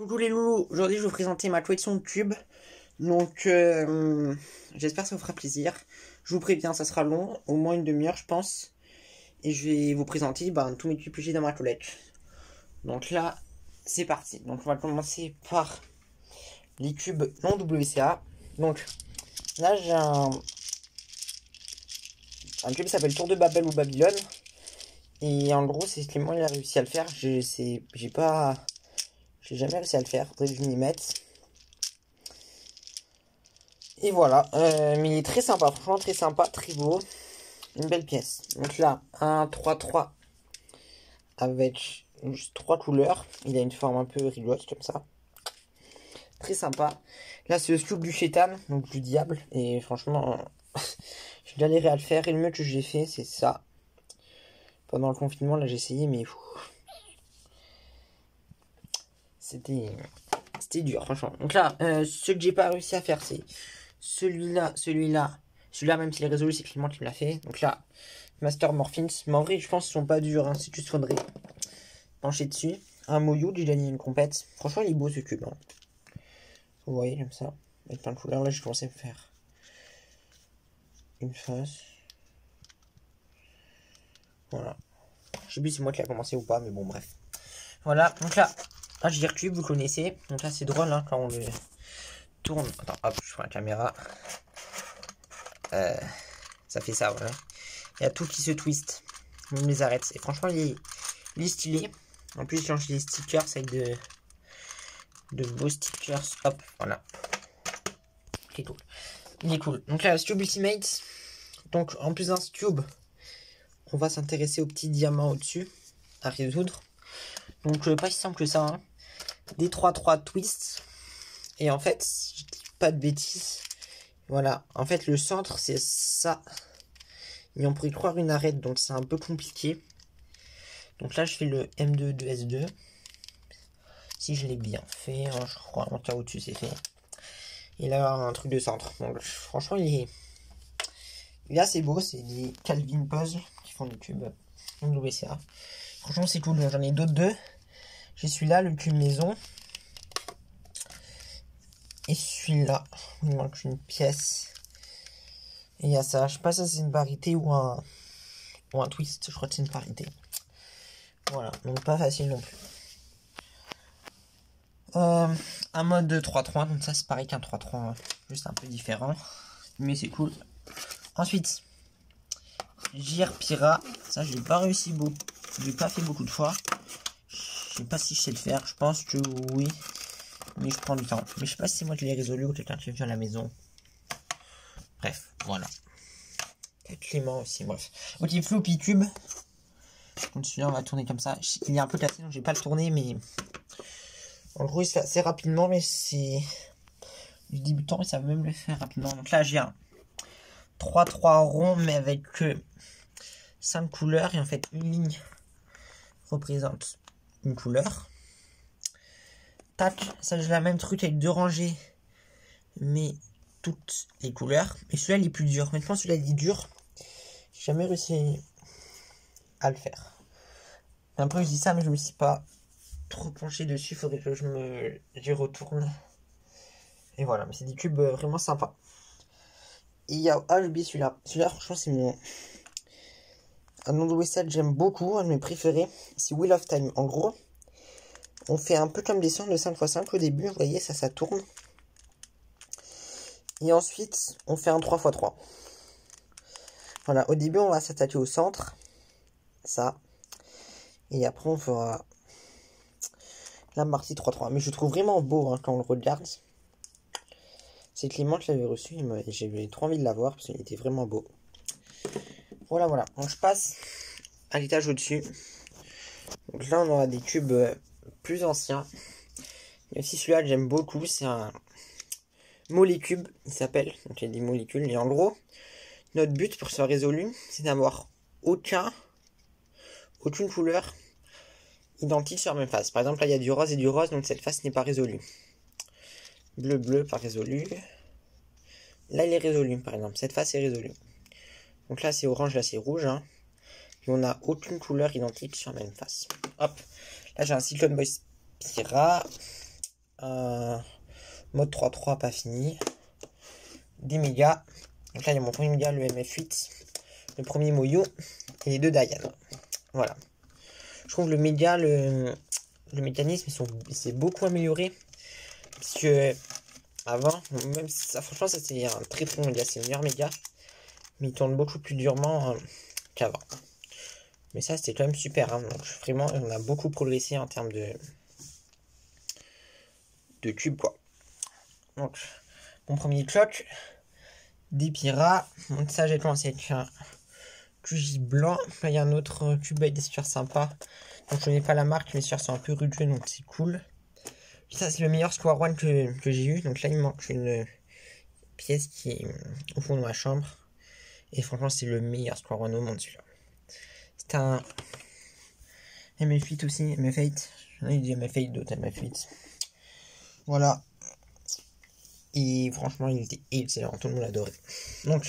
Coucou les loulous, aujourd'hui je vais vous présenter ma collection de tubes. Donc j'espère que ça vous fera plaisir. Je vous préviens, ça sera long, au moins une demi-heure je pense. Et je vais vous présenter tous mes tubes que j'ai dans ma collection. Donc là, c'est parti. Donc on va commencer par les tubes non WCA. Donc là j'ai un tube qui s'appelle Tour de Babel ou Babylone. Et en gros c'est Clément il a réussi à le faire. J'ai jamais réussi à le faire, faudrait que je m'y mette. Et voilà, mais il est très sympa, franchement très sympa, très beau. Une belle pièce. Donc là, un 3-3 avec juste 3 couleurs. Il a une forme un peu rigolote comme ça. Très sympa. Là, c'est le scoop du chétan, donc du diable. Et franchement, je galérais à le faire. Et le mieux que j'ai fait, c'est ça. Pendant le confinement, là, j'ai essayé, mais c'était dur, franchement. Donc là, ce que j'ai pas réussi à faire, c'est celui-là, celui-là, même s'il est résolu, c'est Clément qui me l'a fait. Donc là, Master Morphins. Mais en vrai, je pense qu'ils sont pas durs. Hein. C'est juste faudrait pencher dessus. Un Moyou, j'ai gagné une compète. Franchement, il est beau ce cube. Hein. Vous voyez, comme ça. Avec plein de couleurs. Là, j'ai commencé à me faire une face. Voilà. Je sais plus si c'est moi qui a commencé ou pas, mais bon, bref. Voilà. Donc là, Cube, vous connaissez. Donc là, c'est drôle hein, quand on le tourne. Attends, hop, je prends la caméra. Ça fait ça, voilà. Il y a tout qui se twist. Même les arrête. Et franchement, il est stylé. En plus, j'ai changé les stickers avec de beaux stickers. Hop, voilà. C'est cool. Il est cool. Donc là, Stube Ultimate. Donc, en plus d'un Stube, on va s'intéresser aux petits diamants au-dessus à résoudre. Donc, pas si simple que ça. Hein. Des 3-3 twists. Et en fait, je dis pas de bêtises. Voilà. En fait, le centre, c'est ça. Et on pourrait croire une arête, donc c'est un peu compliqué. Donc là, je fais le M2 de S2. Si je l'ai bien fait, hein, je crois, en cas au-dessus, c'est fait. Et là, un truc de centre. Donc, franchement, il est assez beau. C'est des Calvin Puzzle qui font du cube WCA. Franchement, c'est cool. J'en ai d'autres deux. J'ai celui-là, le cube maison. Et celui-là, il manque une pièce. Et il y a ça. Je sais pas si c'est une parité ou un twist. Je crois que c'est une parité. Voilà, donc pas facile non plus. Un mode de 3-3, donc ça c'est pareil qu'un 3-3, juste un peu différent. Mais c'est cool. Ensuite, Gir Pyra. Ça je l'ai pas réussi beaucoup. Je l'ai pas fait beaucoup de fois. Je sais pas si je sais le faire. Je pense que oui. Mais je prends du temps. Mais je sais pas si c'est moi qui l'ai résolu ou quelqu'un qui vient à la maison. Bref, voilà. Clément aussi, bref. Ok, Floppy Cube. Donc celui-là on va tourner comme ça. Il est un peu cassé donc je vais pas le tourner mais en gros il se fait assez rapidement mais c'est du débutant mais ça va même le faire rapidement. Donc là j'ai un 3-3 rond mais avec 5 couleurs et en fait une ligne représente une couleur. Tac, ça j'ai la même truc avec 2 rangées mais toutes les couleurs. Et celui-là il est plus dur. Maintenant celui-là il est dur. J'ai jamais réussi à le faire. Après je dis ça mais je me suis pas trop penché dessus, faudrait que j'y retourne. Et voilà, mais c'est des cubes vraiment sympas. Et il y a j'ai oublié celui-là. Celui-là, franchement, c'est un nom de Westside que j'aime beaucoup, un de mes préférés. C'est Wheel of Time. En gros, on fait un peu comme des sortes de 5x5 au début. Vous voyez, ça tourne. Et ensuite, on fait un 3x3. Voilà, au début, on va s'attaquer au centre. Ça. Et après, on fera la partie 3-3. Mais je le trouve vraiment beau hein, quand on le regarde. C'est Clément qui l'avait reçu. J'ai trop envie de l'avoir parce qu'il était vraiment beau. Voilà, voilà. Donc je passe à l'étage au-dessus. Donc là, on aura des cubes plus anciens. Il y a aussi celui-là que j'aime beaucoup. C'est un molécube, il s'appelle. Donc il y a des molécules. Et en gros, notre but pour que ce soit résolu, c'est d'avoir aucune couleur identique sur la même face. Par exemple, là, il y a du rose et du rose, donc cette face n'est pas résolue. Bleu, bleu, pas résolu. Là, il est résolu, par exemple. Cette face est résolue. Donc là, c'est orange, là, c'est rouge. Hein. Et on n'a aucune couleur identique sur la même face. Hop. Là, j'ai un Silicon Boys Pyra. un mode 3-3 pas fini. Des mégas. Donc là, il y a mon premier méga, le MF8. Le premier Moyo. Et les deux Diane. Voilà. Je trouve le méga, le mécanisme, c'est beaucoup amélioré. Parce que avant, même ça, franchement, ça c'est un très bon méga. C'est le meilleur méga. Mais il tourne beaucoup plus durement qu'avant. Mais ça, c'était quand même super. Hein. Donc vraiment, on a beaucoup progressé en termes de cubes, quoi. Donc, mon premier clock. Des Piras. Donc ça, j'ai commencé avec un QJ blanc. Là, il y a un autre cube avec des stickers sympas. Donc je connais pas la marque, mais les stickers sont un peu rugueux, donc c'est cool. Ça, c'est le meilleur Square One que j'ai eu. Donc là, il me manque une pièce qui est au fond de ma chambre. Et franchement, c'est le meilleur Square One au monde, celui-là. C'est un MF8 aussi, MF8. J'en ai dit MF8, d'autres MF8. Voilà. Et franchement, il était excellent, tout le monde l'adorait. Donc,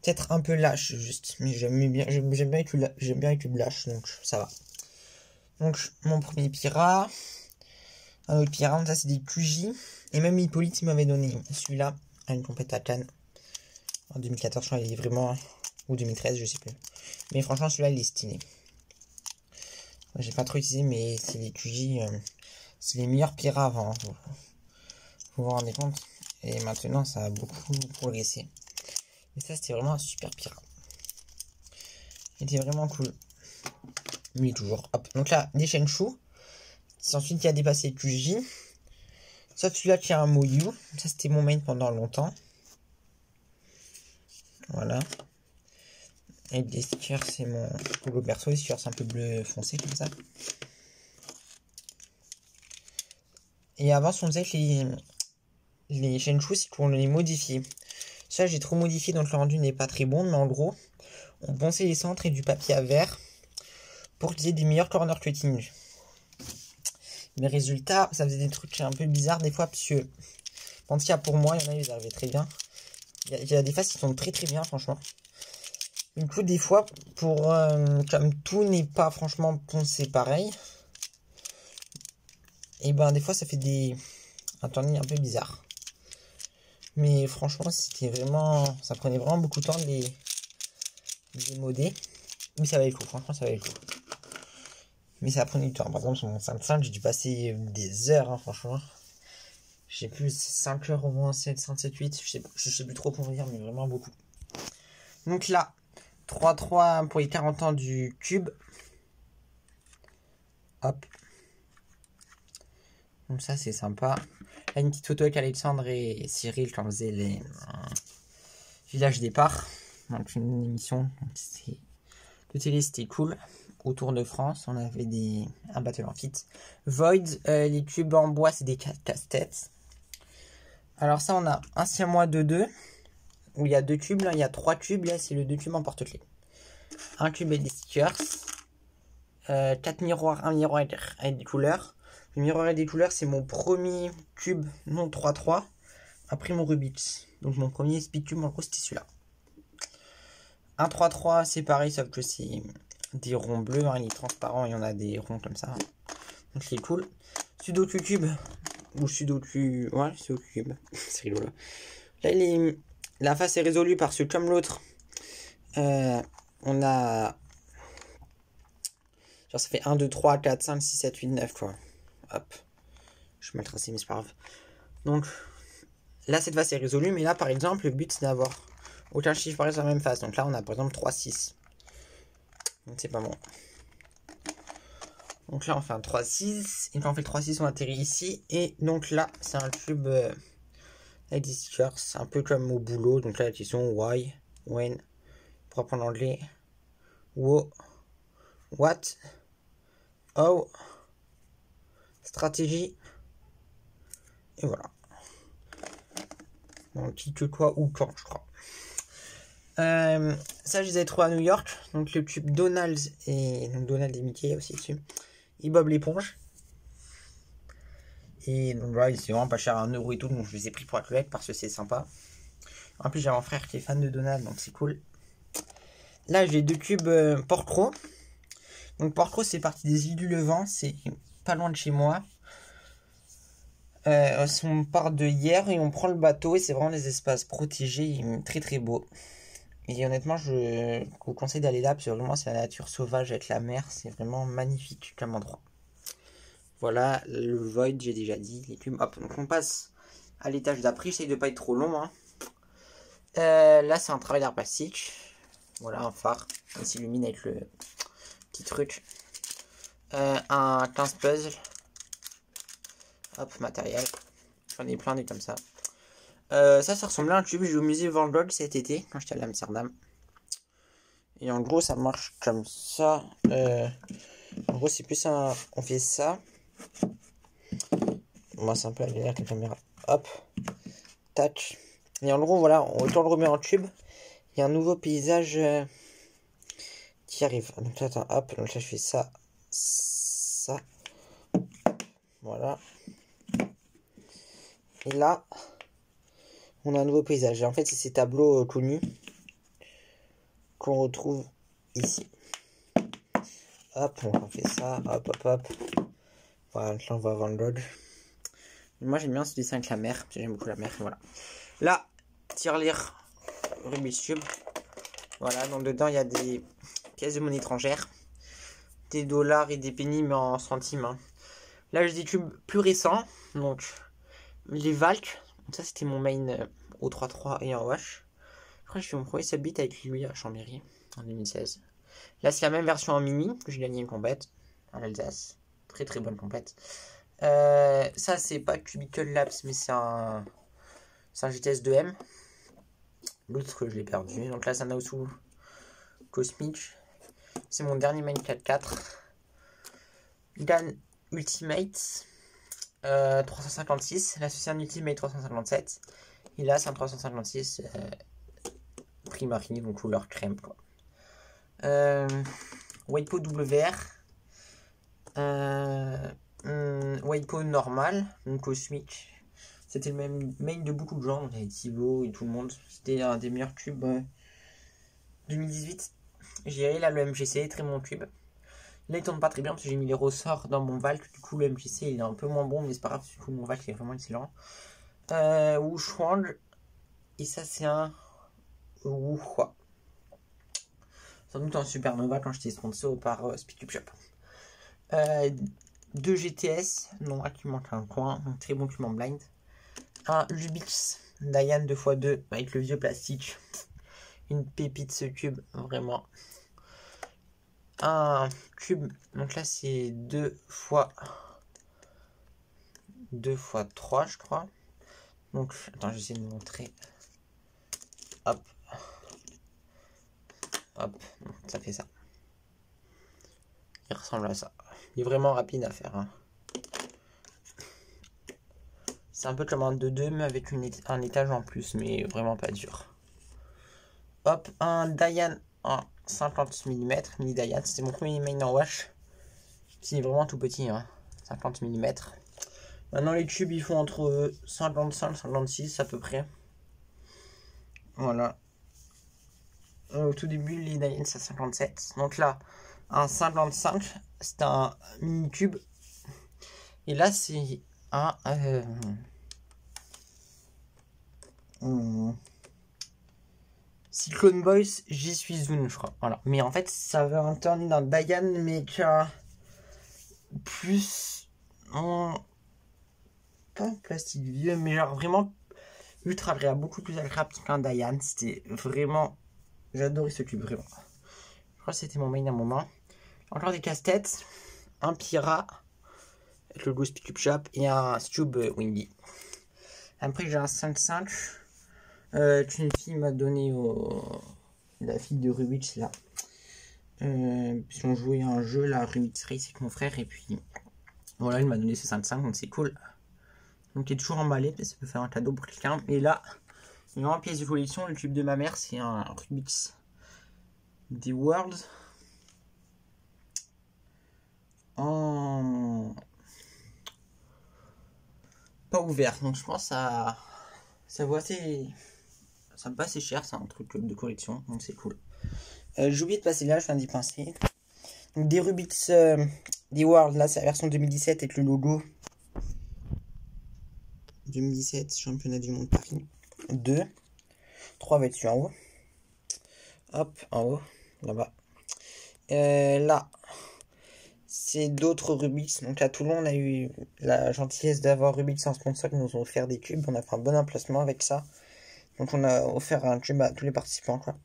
peut-être un peu lâche, juste. Mais j'aime bien avec le cube lâche, donc ça va. Donc, mon premier Pira. Un autre Pira, ça c'est des QJ. Et même Hippolyte, il m'avait donné celui-là à une compète à Cannes. En 2014, je crois, il est vraiment... Ou 2013, je sais plus. Mais franchement, celui-là, il est stylé. J'ai pas trop utilisé, mais c'est les QJ... c'est les meilleurs Pira avant. Hein. Vous vous rendez compte? Et maintenant, ça a beaucoup progressé. Mais ça, c'était vraiment un super Pira. Il était vraiment cool. Mais toujours. Hop. Donc là, des Shenshu. C'est ensuite qui a dépassé le QJ. Sauf celui-là qui a un Moyu. Ça, c'était mon main pendant longtemps. Voilà. Et des stickers, c'est mon logo perso. Les stickers, c'est un peu bleu foncé comme ça. Et avant, on faisait que les Shenshu, c'est qu'on les modifiait. Ça, j'ai trop modifié, donc le rendu n'est pas très bon. Mais en gros, on ponçait les centres et du papier à verre pour qu'ils aient des meilleurs corner cutting. Mais résultat, ça faisait des trucs un peu bizarres des fois, parce que, en tout cas pour moi, il y en a, ils arrivaient très bien. Il y a des faces qui sont très bien, franchement. Du coup, des fois, comme tout n'est pas franchement poncé pareil, et ben des fois ça fait un tournis un peu bizarre. Mais franchement, c'était vraiment, ça prenait vraiment beaucoup de temps de les modder. Mais ça valait le coup, franchement, ça valait le coup. Mais ça prenait du temps. Par exemple, sur mon 5.5, j'ai dû passer des heures, hein, franchement. Je sais plus, 5 heures au moins, 7, 7, 8. Je sais plus trop pour dire, mais vraiment beaucoup. Donc là, 3-3 pour les 40 ans du cube. Hop. Donc ça, c'est sympa. Là, une petite photo avec Alexandre et Cyril quand on faisait les villages départ. Donc une émission de télé, c'était cool. Autour de France, on avait un battle en fit. Void, les cubes en bois, c'est des casse-têtes. Alors ça, on a un siamois de 2, où il y a 2 cubes. Là, il y a 3 cubes. Là, c'est le 2 cubes en porte-clés. Un cube avec des stickers. 4 miroirs, un miroir avec des couleurs. Le miroir avec des couleurs, c'est mon premier cube non 3-3. Après mon Rubik's. Donc mon premier speed cube, en gros, c'était celui-là. Un 3-3, c'est pareil, sauf que c'est des ronds bleus. Hein, il est transparent, il y en a des ronds comme ça. Donc c'est cool. Sudoku cube. Ou Sudoku... Ouais, Sudoku cube. C'est rigolo. Là, la face est résolue parce que comme l'autre, on a... Genre ça fait 1, 2, 3, 4, 5, 6, 7, 8, 9 quoi. Hop. Je suis mal tracé mais c'est pas grave. Donc là cette face est résolue. Mais là par exemple le but c'est d'avoir aucun chiffre pareil sur la même face. Donc là on a par exemple 3, 6. Donc c'est pas bon. Donc là on fait un 3, 6. Et quand on fait le 3, 6 on atterrit ici. Et donc là c'est un cube avec des stickers. C'est un peu comme au boulot. Donc là la question why, when. Pour apprendre l'anglais. Wo, what, how, stratégie. Et voilà. Donc qui, que, quoi, ou quand, je crois. Ça, je les ai trouvés à New York. Donc le cube Donald et donc Donald et Mickey aussi dessus. Et Bob l'éponge. Et donc voilà, c'est vraiment pas cher à 1 euro et tout. Donc je les ai pris pour la collecte parce que c'est sympa. En plus, j'ai mon frère qui est fan de Donald, donc c'est cool. Là, j'ai 2 cubes Porcro. Donc Porcro, c'est parti des îles du Levant. C'est pas loin de chez moi. On part de hier et on prend le bateau et c'est vraiment des espaces protégés, très très beaux. Et honnêtement, je vous conseille d'aller là parce que vraiment c'est la nature sauvage avec la mer, c'est vraiment magnifique comme endroit. Voilà, le void, j'ai déjà dit, les cubes. Hop, donc on passe à l'étage d'après, j'essaye de pas être trop long. Hein. Là, c'est un travail d'art plastique. Voilà, un phare, il s'illumine avec le petit truc. Un 15 puzzle. Hop, matériel. J'en ai plein des comme ça. Ça ressemble à un tube. J'ai au musée Van Gogh cet été, quand j'étais à Amsterdam. Et en gros, ça marche comme ça. En gros, c'est plus un... On fait ça. Moi, c'est un peu galère avec la caméra. Hop. Tac. Et en gros, voilà, on le remet en tube. Il y a un nouveau paysage qui arrive. Donc là, attends, hop. Donc là, je fais ça. Ça. Voilà. Et là, on a un nouveau paysage. Et en fait, c'est ces tableaux connus qu'on retrouve ici. Hop, on fait ça. Hop, hop, hop. Voilà, là, on va Van Gogh. Moi, j'aime bien ce dessin avec la mer. J'aime beaucoup la mer. Voilà. Là, tirelire Rubik's Cube. Voilà, donc dedans, il y a des pièces de monnaie étrangère. Des dollars et des pennies, mais en centimes. Hein. Là, j'ai des cubes plus récents. Donc, les Valk. Ça, c'était mon main au 3-3 et en wash. Je crois que je fais mon premier subbeat avec lui à Chambéry en 2016. Là, c'est la même version en mini que j'ai gagné une compète en Alsace. Très très bonne compète. Ça, c'est pas Cubicle Labs, mais c'est un GTS 2M. L'autre, je l'ai perdu. Donc là, c'est un Naosu Cosmic. C'est mon dernier main 4-4. Dan Ultimate 356. Là, c'est un Ultimate 357. Et là, c'est un 356 Primary, donc couleur crème. Quoi. Wipo WR. Wipo normal, donc cosmique. C'était le même main de beaucoup de gens. Il y avait Thibaut et tout le monde. C'était un des meilleurs cubes 2018. J'ai là le MGC, très bon cube. Là il tourne pas très bien parce que j'ai mis les ressorts dans mon Valk. Du coup le MGC il est un peu moins bon, mais c'est pas grave. Du coup mon Valk est vraiment excellent. Wuhuan. Et ça c'est un Wuhua. Sans doute un Supernova quand j'étais sponsor par Speed Shop. 2 GTS, non, qui manque un coin, donc très bon cube en blind. Un Lubix Diane 2x2 avec le vieux plastique. Une pépite ce cube, vraiment. Un cube, donc là c'est 2 x 3 je crois. Donc, attends, j'essaie de vous montrer. Hop. Hop, ça fait ça. Il ressemble à ça. Il est vraiment rapide à faire. Hein. C'est un peu comme un 2-2, mais avec un étage en plus, mais vraiment pas dur. Hop, un Diane en 50 mm, mini Diane. C'était mon premier main en wash. C'est vraiment tout petit, hein. 50 mm. Maintenant, les cubes, ils font entre 55 et 56 à peu près. Voilà. Au tout début, les Diane, c'est 57. Donc là, un 55, c'est un mini cube. Et là, c'est un... Cyclone Boys, j'y suis Zune, je crois. Voilà. Mais en fait, ça veut un turn d'un Diane, mais qui a plus en... Pas en plastique vieux, mais genre vraiment ultra agréable. Beaucoup plus agréable qu'un Diane. C'était vraiment... J'adorais ce cube, vraiment. Je crois que c'était mon main à un moment. Encore des casse-têtes. Un Pira. Avec le Ghost Cube Shop. Et un Stube Windy. Après, j'ai un 5-5. Qu'une fille m'a donné la fille de Rubik's là. Puis on jouait à un jeu là, Rubik's Race avec mon frère et puis voilà, il m'a donné ce 5-5 donc c'est cool. Donc il est toujours emballé, ça peut faire un cadeau pour quelqu'un. Et là, il y a une pièce de collection, le cube de ma mère, c'est un Rubik's des Worlds en pas ouvert. Donc je pense à ça vaut assez. Ça me passe assez cher, c'est un truc de collection, donc c'est cool. J'ai oublié de passer là, je viens d'y penser. Donc des Rubik's des World, là c'est la version 2017 avec le logo. 2017, championnat du monde Paris. 2. 3 va être sur en haut. Hop, en haut, là-bas. Là, c'est d'autres Rubik's. Donc à Toulon, on a eu la gentillesse d'avoir Rubik's en sponsor qui nous ont offert des tubes. On a fait un bon emplacement avec ça. Donc on a offert un tube à tous les participants, quoi.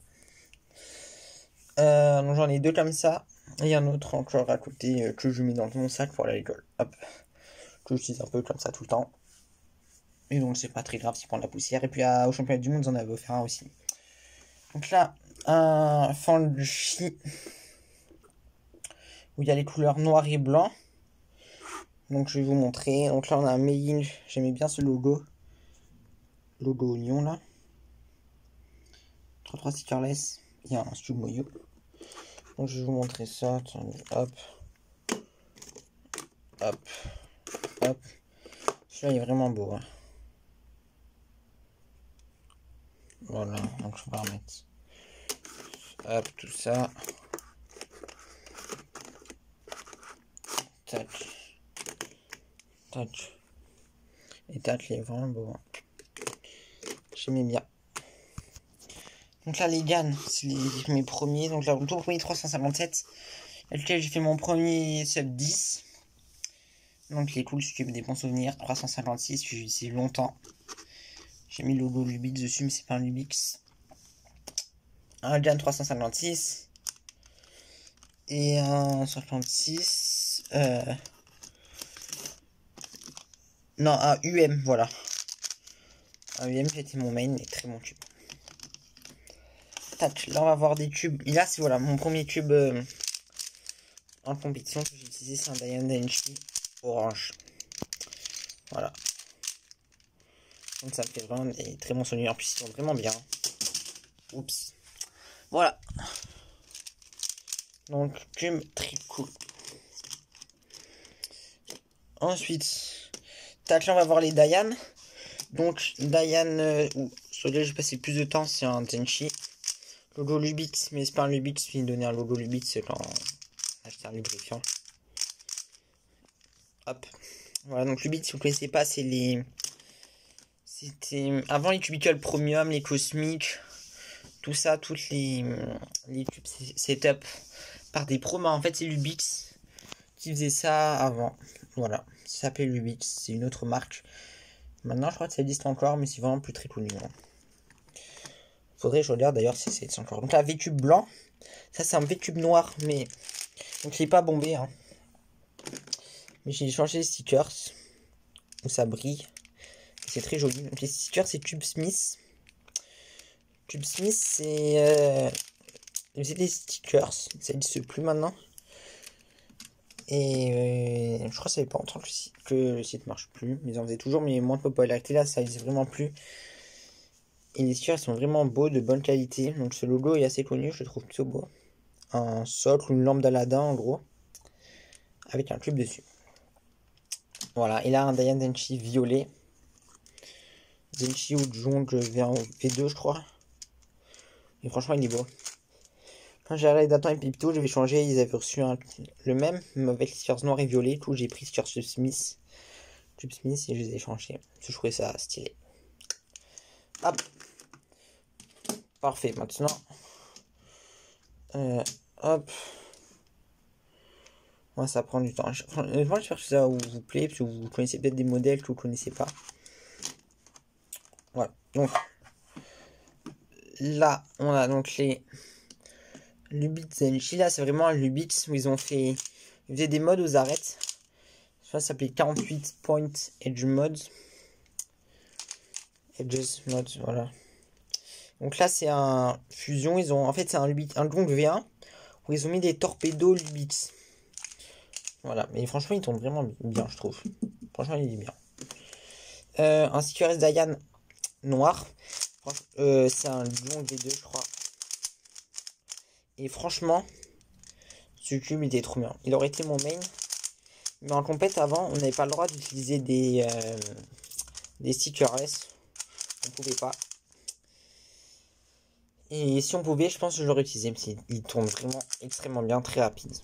Donc j'en ai 2 comme ça. Et un autre encore à côté que je mets dans mon sac pour aller à l'école. Hop. Que j'utilise un peu comme ça tout le temps. Et donc c'est pas très grave s'il prend de la poussière. Et puis au championnat du monde, j'en avais offert un aussi. Donc là, un Fanchi où il y a les couleurs noir et blanc. Donc je vais vous montrer. Donc là on a un Made. J'aimais bien ce logo. Logo oignon là. 33 stickerless. Il y a un Stub Moyo. Donc je vais vous montrer ça. Attendez, hop. Hop. Hop. Celui-là il est vraiment beau. Hein. Voilà, donc je vais remettre. Hop, tout ça. Tac. Tac. Et tac, il est vraiment beau. J'aimais bien. Donc là, les GAN, c'est mes premiers. Donc là, le tout premier 357. Lequel j'ai fait mon premier sub 10. Donc il est cool, si tu veux des bons souvenirs. 356, j'ai utilisé longtemps. J'ai mis le logo Lubix dessus, mais c'est pas un Lubix. Un GAN 356. Et un 66. Non, un UM, voilà. Un UM, c'était mon main, mais très bon tube. Tac, là on va voir des tubes. Et là, c'est voilà, mon premier tube en compétition que j'ai utilisé, c'est un Diane Denchi orange. Voilà. Donc ça me fait vraiment des très bons souvenirs. En plus, ils sont vraiment bien. Oups. Voilà. Donc, tube très cool. Ensuite, tac, là on va voir les Diane. Donc, Diane, sur lequel j'ai passé plus de temps, c'est un Denchi. Logo Lubix, mais c'est pas un Lubix, puis donner un logo Lubix, c'est quand acheter un lubrifiant. Hop. Voilà, donc Lubix, si vous connaissez pas, c'est les... C'était avant les Tubicle Premium, les cosmiques, tout ça, toutes les tubes setup par des pros. Mais en fait, c'est Lubix qui faisait ça avant. Voilà, ça s'appelait Lubix, c'est une autre marque. Maintenant, je crois que ça existe encore, mais c'est vraiment plus très connu. Hein. Faudrait que je regarde d'ailleurs si c'est encore. Donc, la V-tube blanc, ça c'est un V-tube noir, mais donc il n'est pas bombé. Hein. Mais j'ai changé les stickers où ça brille. C'est très joli. Donc les stickers, c'est Tube Smith. Tube Smith, c'est... Ils faisaient des stickers. Ça n'existe plus maintenant. Et je crois que ça fait pas longtemps que le site marche plus. Mais ils en faisaient toujours, mais moins de popularité. Là, ça n'existe vraiment plus. Et les stickers sont vraiment beaux, de bonne qualité. Donc ce logo est assez connu, je le trouve plutôt beau. Un socle, une lampe d'Aladin en gros. Avec un tube dessus. Voilà. Et là, un Diane Denchi violet. Denchi ou Jong V2 je crois. Et franchement il est beau. Quand j'ai arrêté d'attendre et Pipto, j'avais changé, ils avaient reçu le même, mais avec les stickers noirs et violets. Tout, j'ai pris stickers Smith. Tube Smith et je les ai changés. Parce que je trouvais ça stylé. Hop. Parfait, maintenant. Hop. Moi ça prend du temps. Honnêtement j'espère que ça vous plaît, parce que vous connaissez peut-être des modèles que vous connaissez pas. Voilà, donc là on a donc les Lubix Denchi. Là c'est vraiment un Lubix où ils ont fait, ils faisaient des modes aux arêtes. Ça s'appelait 48 Point Edge Mods. Edges Mods, voilà. Donc là c'est un fusion, ils ont en fait c'est un Gong V1 où ils ont mis des torpedos Lubix. Voilà, mais franchement il tourne vraiment bien je trouve. Franchement il est bien. Un sticker Diane noir. C'est un Gong V2 je crois. Et franchement, ce cube il était trop bien. Il aurait été mon main. Mais en compète avant, on n'avait pas le droit d'utiliser des stickerless. On pouvait pas. Et si on pouvait, je pense que je l'aurais utilisé. Il tourne vraiment extrêmement bien, très rapide.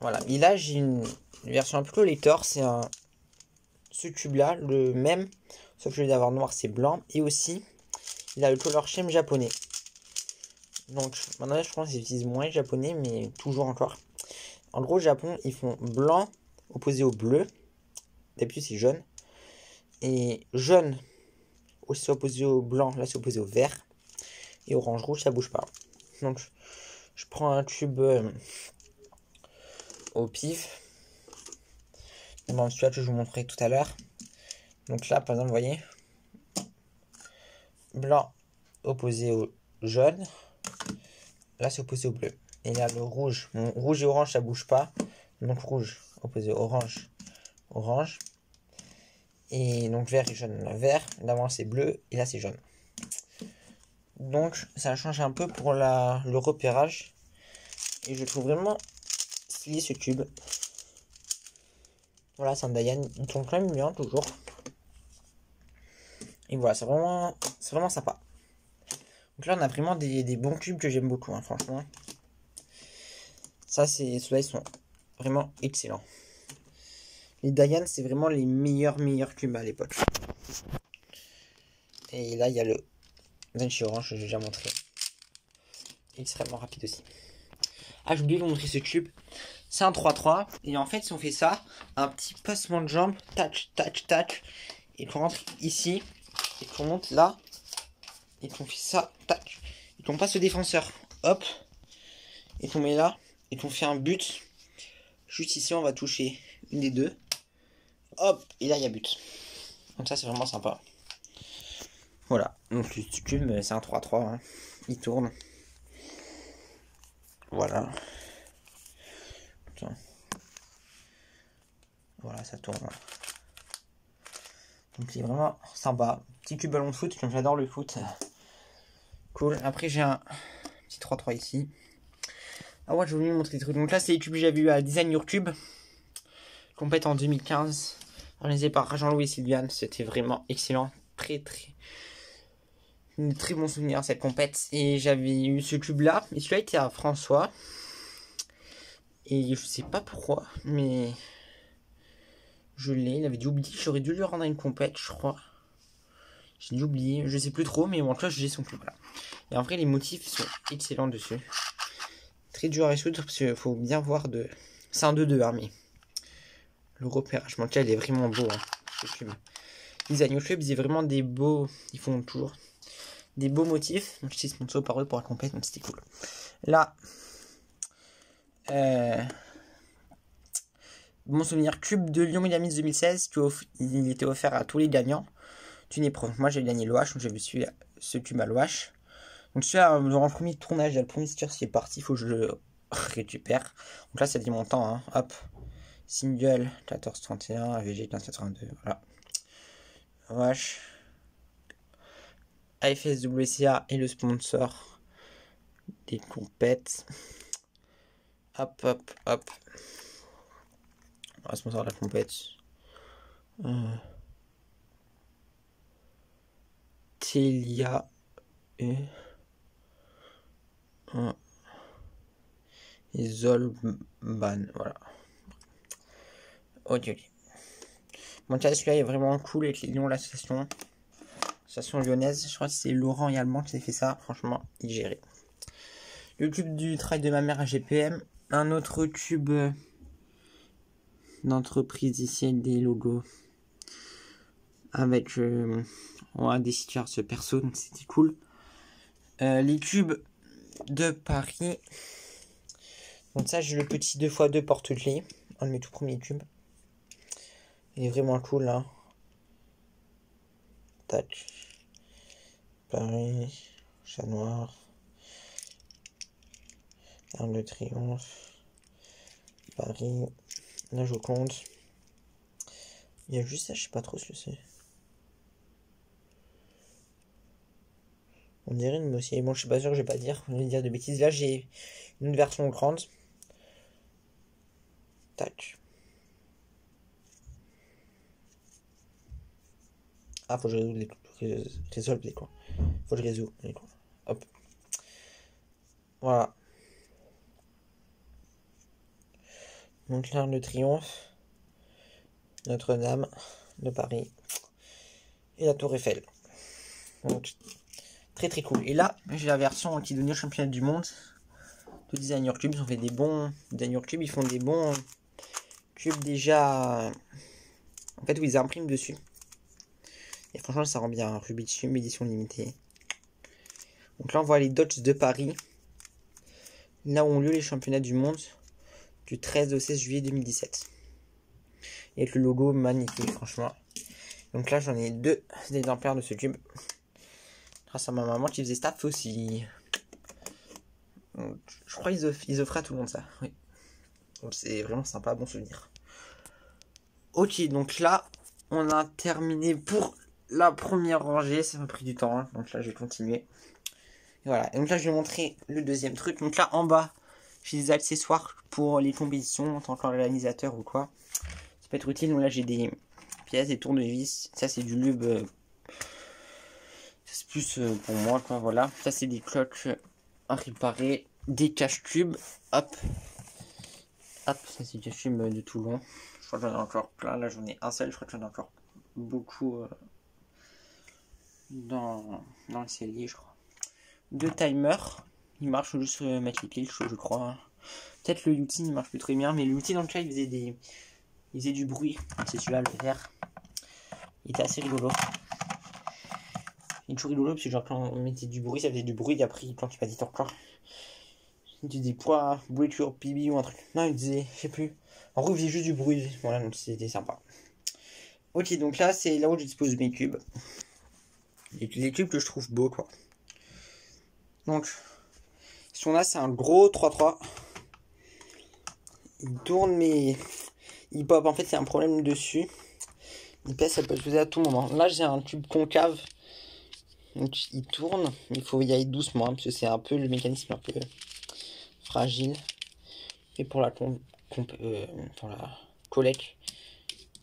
Voilà. Et là, j'ai une version un peu collector. C'est ce cube là, le même. Sauf que au lieu d'avoir noir, c'est blanc. Et aussi, il a le color scheme japonais. Donc maintenant, je pense qu'ils utilisent moins les japonais, mais toujours encore. En gros, au Japon, ils font blanc opposé au bleu. D'habitude, c'est jaune. Et jaune, aussi opposé au blanc, là, c'est opposé au vert. Et orange rouge, ça bouge pas. Donc, je prends un tube au pif. Dans celui-là que je vous montrerai tout à l'heure. Donc là, par exemple, vous voyez, blanc opposé au jaune. Là, c'est opposé au bleu. Et là, le rouge. Bon, rouge et orange, ça bouge pas. Donc rouge opposé au orange, orange. Et donc vert et jaune, là, vert. D'avant, c'est bleu. Et là, c'est jaune. Donc, ça change un peu pour le repérage. Et je trouve vraiment stylé ce tube. Voilà, c'est un Dayan. Ils tourne quand même bien, toujours. Et voilà, c'est vraiment sympa. Donc là, on a vraiment des bons tubes que j'aime beaucoup, hein, franchement. Ça, ceux-là, ils sont vraiment excellents. Les Dayan, c'est vraiment les meilleurs tubes à l'époque. Et là, il y a le Zenshi Orange, que j'ai déjà montré. Extrêmement rapide aussi. Ah, j'ai oublié de vous montrer ce tube. C'est un 3-3. Et en fait, si on fait ça, un petit passement de jambe, touch, touch, touch. Et qu'on rentre ici. Et qu'on monte là. Et qu'on fait ça, touch. Et qu'on passe au défenseur. Hop. Et qu'on met là. Et qu'on fait un but. Juste ici, on va toucher une des deux. Hop. Et là, il y a but. Donc ça, c'est vraiment sympa. Voilà. Donc le tube, c'est un 3-3. Hein. Il tourne. Voilà. Putain. Voilà, ça tourne. Donc c'est vraiment sympa. Petit tube ballon de foot, comme j'adore le foot. Cool. Après j'ai un petit 3-3 ici. Ah ouais, je voulais vous montrer des trucs. Donc là c'est les tubes que j'avais eu à Design Your Tube. Compète en 2015. Organisé par Jean-Louis et Sylviane. C'était vraiment excellent. Très bon souvenir cette compète. Et j'avais eu ce tube là. Et celui-là était à François. Et je sais pas pourquoi. Mais je l'ai. Il avait dû oublier. J'aurais dû lui rendre une compète, je crois. J'ai dû oublier, je sais plus trop, mais bon, en tout cas, j'ai son club. Voilà. Et en vrai, les motifs sont excellents dessus. Très dur à résoudre parce qu'il faut bien voir de. C'est un 2-2, hein, mais le repérage mental est vraiment beau. Hein, ce club. Les Agneau Club, ils ont vraiment des beaux. Ils font toujours des beaux motifs. Donc, j'étais sponsor par eux pour la compète, donc c'était cool. Là, mon souvenir, cube de Lyon Miami 2016, il était offert à tous les gagnants d'une épreuve. Moi, j'ai gagné l'OH, donc j'ai suivi ce tube à l'OH. Donc celui-là, dans le premier tournage, il y a le premier sticker qui est parti, il faut que je le récupère. Donc là, ça dit mon temps, hein. Hop. Single 1431, AVG 1582, voilà. OH. AFSWCA est le sponsor des compètes. Hop, hop, hop. Le sponsor de la compète. Telia et Zolban, voilà. Ok. Bon, celui-là est vraiment cool avec les lions, l'association lyonnaise. Je crois que c'est Laurent et Allemand qui a fait ça. Franchement, il gérait. Le tube du travail de ma mère à GPM. Un autre tube d'entreprise ici avec des logos. Avec des stickers perso, donc c'était cool. Les tubes de Paris. Donc ça, j'ai le petit 2x2 porte-clés. Un de mes tout premiers tubes. Il est vraiment cool là. Tac. Paris. Chat noir. Arc de Triomphe. Paris. La Joconde. Il y a juste ça, je sais pas trop ce que c'est. On dirait une aussi. Bon, je suis pas sûr, je vais pas dire. Je vais dire de bêtises. Là, j'ai une version grande. Tac. Ah, faut que je résolve les coins. Faut que je résolve les coins. Hop. Voilà. Donc l'Arc de Triomphe. Notre-Dame de Paris. et la Tour Eiffel. Donc, très très cool. Et là, j'ai la version qui donnait au championnat du monde de Designer Cube. Ils ont fait des bons Designer Cube. Ils font des bons cubes déjà. En fait, où ils impriment dessus. Et franchement, ça rend bien. Rubik's Cube, édition limitée. Donc là, on voit les Dodge de Paris. Là où ont lieu les championnats du monde du 13 au 16 juillet 2017. Et avec le logo magnifique, franchement. Donc là, j'en ai 2 exemplaires de ce cube. Grâce à ma maman qui faisait staff aussi. Donc, je crois qu'ils offraient à tout le monde ça. Oui. Donc c'est vraiment sympa, bon souvenir. Ok, donc là, on a terminé pour la première rangée. Ça m'a pris du temps, hein. Donc là, je vais continuer. Et voilà, et donc là, je vais montrer le deuxième truc. Donc là, en bas, j'ai des accessoires pour les compétitions en tant qu'organisateur ou quoi. Ça peut être utile. Donc là, j'ai des pièces, des tournevis. Ça, c'est du lube. C'est plus pour moi, quoi. Voilà. Ça, c'est des cloques à réparer. Des cache-cubes. Hop. Hop, ça, c'est des cache-cubes de Toulon. Je crois que j'en ai encore plein. Là, j'en ai un seul. Je crois que j'en ai encore beaucoup dans le cellier, je crois. 2 timers. Il marche juste mettre les piles, je crois. Peut-être le Yeti ne marche plus très bien, mais le Yeti dans le cas il faisait du bruit. C'est celui-là le vert. Il était assez rigolo. Il est toujours rigolo parce que genre quand on mettait du bruit, ça faisait du bruit. Et après quand il passait encore, il disait quoi, bruiture, pibi ou un truc. Non, il disait, je sais plus. En gros, il faisait juste du bruit. Voilà, donc c'était sympa. Ok, donc là c'est là où je dispose mes cubes. Les cubes que je trouve beaux, quoi. Donc, ce là c'est un gros 3-3. Il tourne, mais il pop. En fait, il y a un problème dessus. Il pèse, ça peut se faire à tout moment. Là, j'ai un tube concave. Donc, il tourne. Il faut y aller doucement, hein, parce que c'est un peu le mécanisme un peu fragile. Et pour la collecte,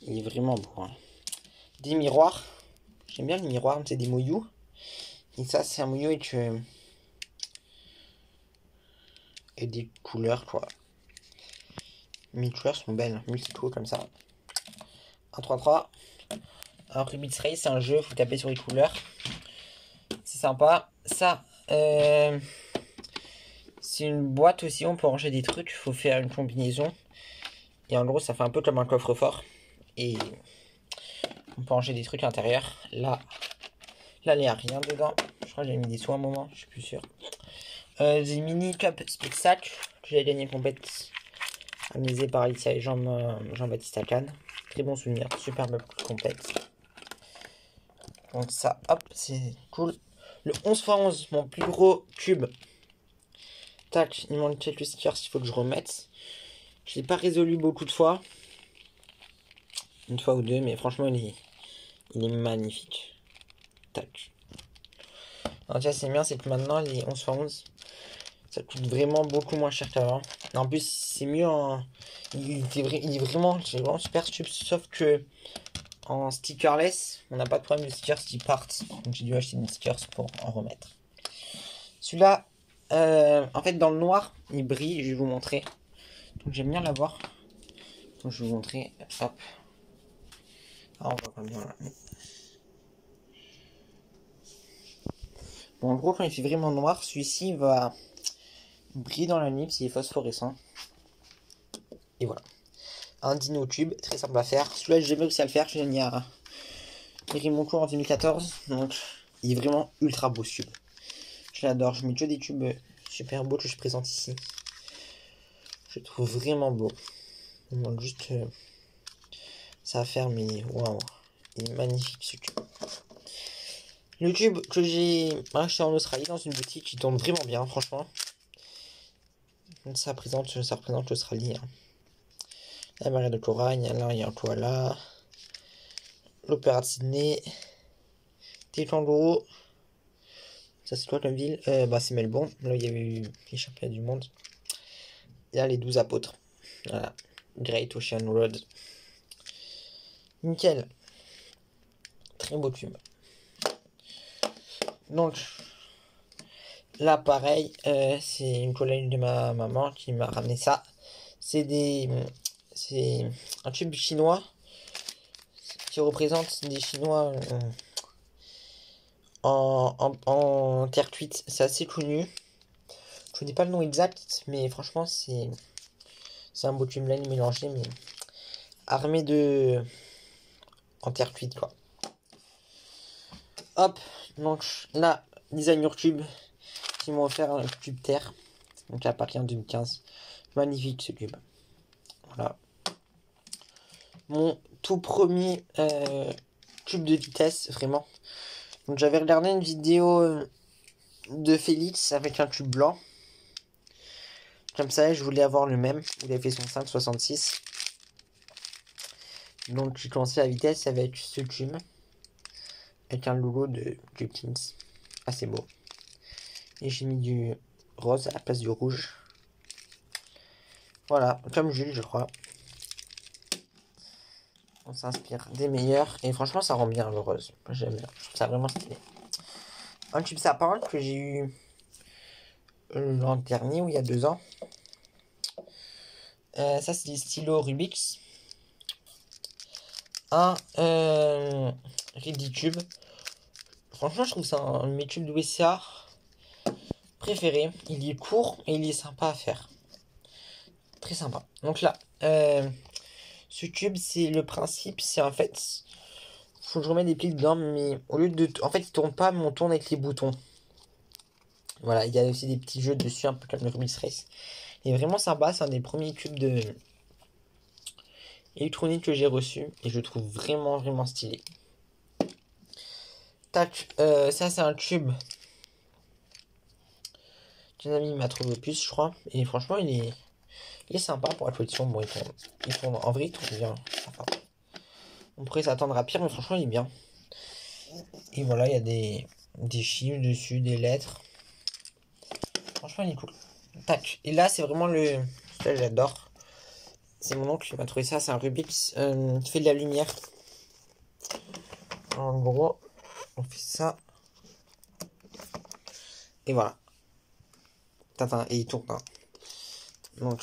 il est vraiment beau. Hein. Des miroirs. J'aime bien les miroirs, c'est des moyous. Et ça, c'est un moyou et des couleurs, quoi. Mes couleurs sont belles, multico comme ça. Un 3-3. Un Rubik's Race, c'est un jeu, faut taper sur les couleurs. C'est sympa. Ça, c'est une boîte aussi, on peut ranger des trucs. Faut faire une combinaison. Et en gros, ça fait un peu comme un coffre-fort. Et on peut ranger des trucs à l'intérieur. Là, il n'y a rien dedans. Je crois que j'ai mis des sous à un moment, je suis plus sûr. Des mini cup split sack que j'ai gagné compète organisé par Alicia et Jean-Baptiste Acan. Très bon souvenir, superbe compète. Donc ça, hop, c'est cool. Le 11x11, mon plus gros cube. Tac, il manque quelques stickers s'il faut que je remette. Je l'ai pas résolu beaucoup de fois. Une fois ou deux, mais franchement, il est magnifique. Tac. Alors déjà, c'est bien, c'est que maintenant, les 11x11, ça coûte vraiment beaucoup moins cher qu'avant. En plus, c'est mieux en... Il est vraiment super stup, sauf que en stickerless, on n'a pas de problème de stickers qui partent. Donc j'ai dû acheter des stickers pour en remettre. Celui-là, en fait, dans le noir, il brille. Je vais vous montrer. Donc j'aime bien l'avoir. Donc je vais vous montrer. Hop. Ah, on voit pas bien là. Bon, en gros, quand il fait vraiment noir, celui-ci va briller dans la nuit parce qu'il est phosphorescent. Et voilà. Un dino tube, très simple à faire. Celui-là, j'ai jamais réussi à le faire. J'ai gagné à mon cours en 2014. Donc, il est vraiment ultra beau ce tube. Je l'adore. Je mets que des tubes super beaux que je présente ici. Je le trouve vraiment beau. Il manque juste ça à faire, mais waouh. Il est magnifique ce tube. Le tube que j'ai acheté en Australie dans une boutique qui tourne vraiment bien, franchement. Ça représente l'Australie. Hein. La marée de corail, là il y a un koala. L'opéra de Sydney. Des kangourous. Ça c'est quoi comme ville? C'est Melbourne. Là il y avait eu les championnats du monde. Et là les 12 apôtres. Voilà. Great Ocean Road. Nickel. Très beau tube. Donc là pareil, c'est une collègue de ma maman qui m'a ramené ça. C'est un tube chinois qui représente des Chinois en terre cuite. C'est assez connu. Je ne dis pas le nom exact, mais franchement, c'est un beau tube là, mélangé, mais armé de... en terre cuite, quoi. Hop, donc là, designer tube, qui m'ont offert un tube terre. Donc là, Paris en 2015. Magnifique ce tube. Voilà. Mon tout premier tube de vitesse, vraiment. Donc j'avais regardé une vidéo de Félix avec un tube blanc. Comme ça, je voulais avoir le même. Il avait fait son 5,66. Donc j'ai commencé la vitesse avec ce tube. Avec un logo de Jenkins. Assez beau. Et j'ai mis du rose à la place du rouge. Voilà, comme Jules, je crois. On s'inspire des meilleurs. Et franchement, ça rend bien le rose. J'aime bien. Je trouve ça vraiment stylé. Un tube sapin que j'ai eu l'an dernier ou il y a 2 ans. Ça, c'est des stylos Rubik's. Un Ridicube. Franchement, je trouve ça un de mes tubes de WCA préférés. Il est court et il est sympa à faire. Très sympa. Donc là, ce tube, c'est le principe, c'est en fait, faut que je remette des plis dedans, mais au lieu de, en fait, il tourne pas, mais on tourne avec les boutons. Voilà, il y a aussi des petits jeux dessus, un peu comme le Rubik's Race. Il est vraiment sympa, c'est un des premiers tubes de électronique que j'ai reçu, et je le trouve vraiment, vraiment stylé. Tac, ça c'est un tube qu'un ami m'a trouvé au puce, je crois, et franchement, il est sympa pour la collection. Bon, il tourne en vrai, il tourne bien. Enfin, on pourrait s'attendre à pire, mais franchement, il est bien. Et voilà, il y a des chiffres dessus, des lettres. Franchement, il est cool. Tac. Et là, c'est vraiment le... Ça, j'adore. C'est mon oncle qui m'a trouvé ça. C'est un Rubik's qui fait de la lumière. En gros, on fait ça. Et voilà. Tintin. Et il tourne. Hein. Donc,